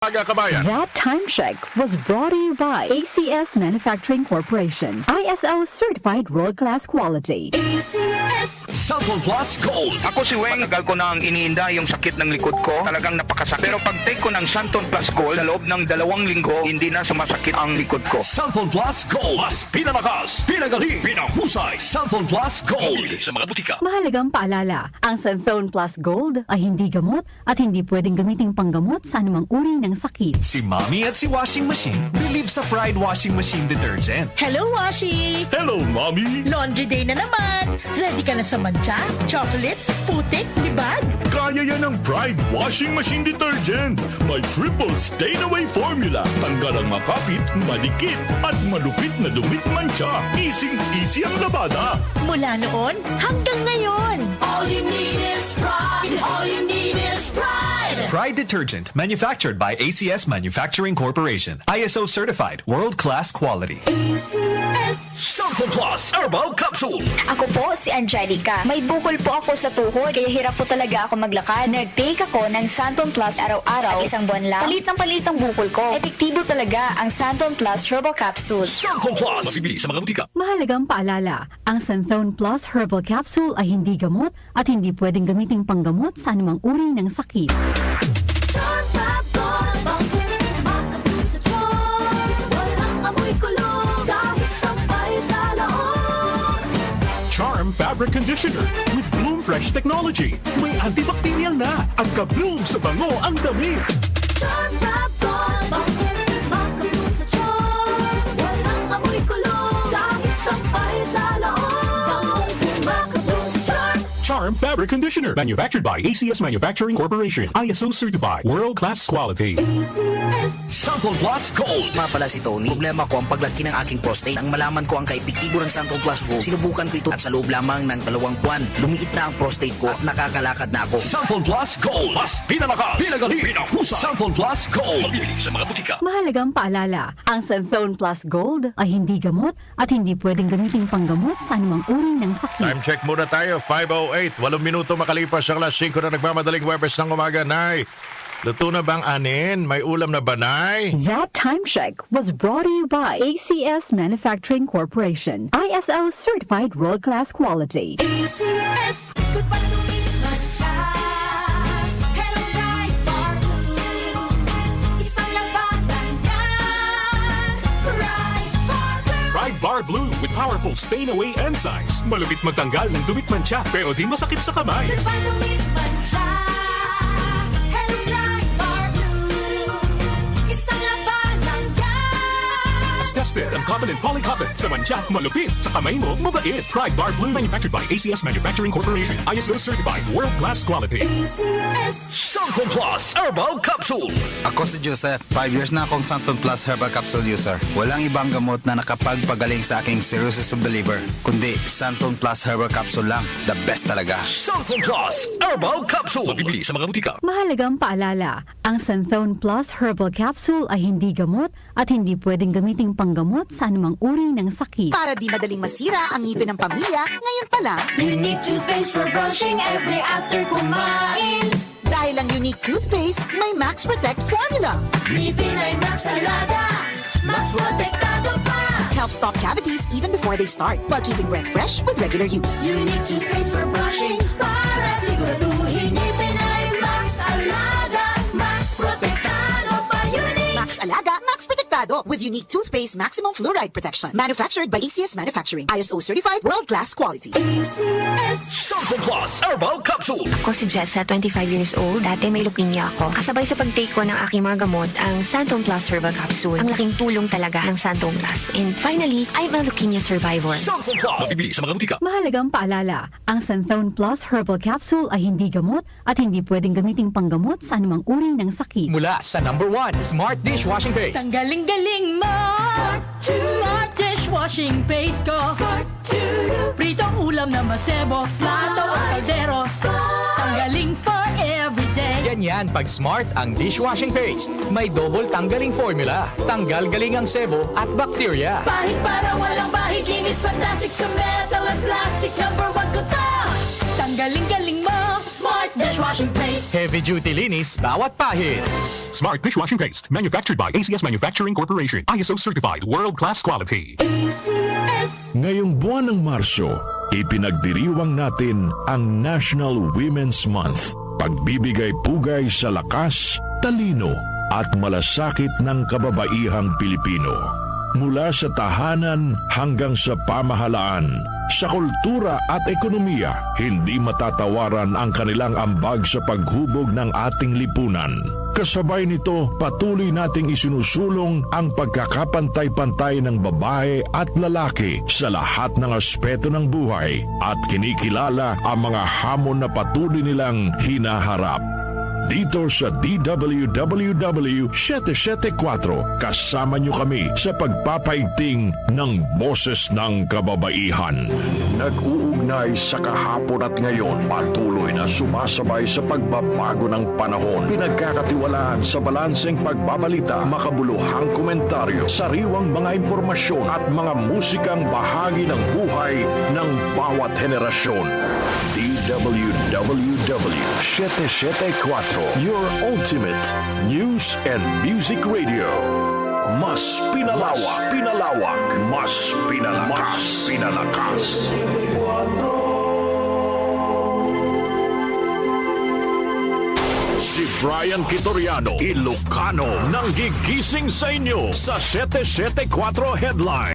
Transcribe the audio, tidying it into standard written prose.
Aga kabayan. That time check was brought to you by ACS Manufacturing Corporation. ISO certified world-class quality. ACS Cellphone Plus Gold. Ako si Weng, tagal ko nang iniinda yung sakit ng likod ko. Talagang napakasakit. Pero pag take ko ng Santon Plus Gold, sa loob ng 2 linggo, hindi na sumasakit ang likod ko. Cellphone Plus Gold. Mas pinalakas, pinagaling, pinahusay. Cellphone Plus Gold. Sa mga butika. Mahalagang paalala, ang Santhone Plus Gold ay hindi gamot at hindi pwedeng gamiting panggamot sa anumang uri ng sakit. Si Mommy at si Washing Machine believe sa Pride Washing Machine Detergent. Hello, Washi! Hello, Mommy. Laundry day na naman! Ready ka na sa mancha, chocolate, putik, libag? Kaya yan ng Pride Washing Machine Detergent. May triple stain-away formula. Tanggal ang makapit, malikit, at malupit na dumit mancha. Easy ang labada. Mula noon hanggang ngayon. All you need is pride. All you need is pride. Pride Detergent, manufactured by ACS Manufacturing Corporation. ISO certified, world-class quality. ACS. Cellphone Plus Herbal Capsule. Ako po si Angelica. May bukol po ako sa tuhod, kaya hirap po talaga ako maglakad. Nag-take ako ng Santon Plus araw-araw at 1 buwan lang. Palit ang bukol ko. Epektibo talaga ang Santon Plus Herbal Capsule. Cellphone Plus. Mabibili sa mga butika. Mahalagang paalala, ang Santhone Plus Herbal Capsule ay hindi gamot at hindi pwedeng gamiting panggamot sa anumang uri ng sakit. Charm Fabric Conditioner with Bloom Fresh Technology. May antibacterial na at ka-bloom sa bango ang damit. Charm Fabric Conditioner, manufactured by ACS Manufacturing Corporation. ISO certified, world-class quality. Cellphone Plus Gold. Nga pala si Tony. Problema ko ang paglaki ng aking prostate. Nang malaman ko ang kaepektibo ng Santon Plus Gold, sinubukan ko ito at sa loob lamang ng 2 buwan, lumiit na ang prostate ko at nakakalakad na ako. Cellphone Plus Gold. Mas pinalakas, pinagaling, pinahusay. Cellphone Plus Gold. Mabibili sa mga butika. Mahalagang paalala, ang Santhone Plus Gold ay hindi gamot at hindi pwedeng gamiting panggamot sa anumang uri ng sakit. Time check muna tayo, 5:08. 8 minuto makalipas ang alas 5 na nagmamadaling Webes ng umaga. Nay, luto na bang anin? May ulam na ba, Nay? That time check was brought to you by ACS Manufacturing Corporation. ISO certified world-class quality. ACS. Goodbye to me, mancha. Hello, right for blue. Isang labanan yan. Right for blue. Pride Bar Blue with powerful stain-away enzymes. Malupit magtanggal ng dumit mancha pero di masakit sa kamay. Goodbye to me, mancha. Hello, right for blue. Isang labanan yan. As tested ang Covenant Polycotton sa mancha, malupit sa kamay mo, mabait. Pride Bar Blue, manufactured by ACS Manufacturing Corporation. ISO certified, world-class quality. ACS. Cellphone Plus Herbal Capsule. Ako si Joseph. 5 years na akong Santon Plus Herbal Capsule user. Walang ibang gamot na nakapagpagaling sa aking cirrhosis of the liver, kundi Santon Plus Herbal Capsule lang. The best talaga. Cellphone Plus Herbal Capsule. Mabibili sa mga butika. Mahalagang paalala, ang Santhone Plus Herbal Capsule ay hindi gamot at hindi pwedeng gamiting panggamot sa anumang uri ng sakit. Para di madaling masira ang ngipin ng pamilya, ngayon pa lang, Unique toothpaste for brushing every after kumain. dahil ang unique toothpaste may Max Protect formula. Ngipin ay Max Alaga, Max Protektado pa. Helps stop cavities even before they start, while keeping breath fresh with regular use. Unique toothpaste for brushing para siguraduhin ngipin ay Max Alaga, Max Protektado pa. Unique Max Alaga, Max Protectado with unique toothpaste maximum fluoride protection. Manufactured by ACS Manufacturing. ISO certified world-class quality. ACS. Cellphone Plus Herbal Capsule. Ako si Jessa, 25 years old. Dati may leukemia ako. Kasabay sa pag-take ko ng aking mga gamot, ang Santon Plus Herbal Capsule. Ang laking tulong talaga ng Santon Plus. And finally, I'm a leukemia survivor. Cellphone Plus. Mabibili sa mga butika. Mahalagang paalala, ang Santhone Plus Herbal Capsule ay hindi gamot at hindi pwedeng gamiting panggamot sa anumang uri ng sakit. Mula sa #1 Smart Dishwashing Paste. Ang galing-galing mo! Smart dishwashing paste ko! Pritong ulam na masebo, plato at kaldero. Ang galing for everyday. Ganyan pag Smart ang dishwashing paste. May double tanggaling formula. Tanggal galing ang sebo at bakterya. Bahid para walang bahid, linis fantastic sa metal at plastic. #1 ko to! Tanggaling-galing mo, Smart dishwashing paste. Heavy duty linis bawat pahid. Smart dishwashing paste, manufactured by ACS Manufacturing Corporation. ISO certified, world-class quality. ACS. Ngayong buwan ng Marso, ipinagdiriwang natin ang National Women's Month. Pagbibigay pugay sa lakas, talino at malasakit ng kababaihang Pilipino. Mula sa tahanan hanggang sa pamahalaan, sa kultura at ekonomiya, hindi matatawaran ang kanilang ambag sa paghubog ng ating lipunan. Kasabay nito, patuloy nating isinusulong ang pagkakapantay-pantay ng babae at lalaki sa lahat ng aspeto ng buhay at kinikilala ang mga hamon na patuloy nilang hinaharap. Dito sa DWWW 774, kasama nyo kami sa pagpapaigting ng boses ng kababaihan. Nag-uugnay sa kahapon at ngayon, patuloy na sumasabay sa pagbabago ng panahon. Pinagkakatiwalaan sa balanseng pagbabalita, makabuluhang komentaryo, sariwang mga impormasyon at mga musikang bahagi ng buhay ng bawat henerasyon. DWWW 774, your ultimate news and music radio. Mas pinalawak, mas pinalakas. Si Brian Kitoriano, Ilocano, nang gigising sa inyo sa 774 Headline.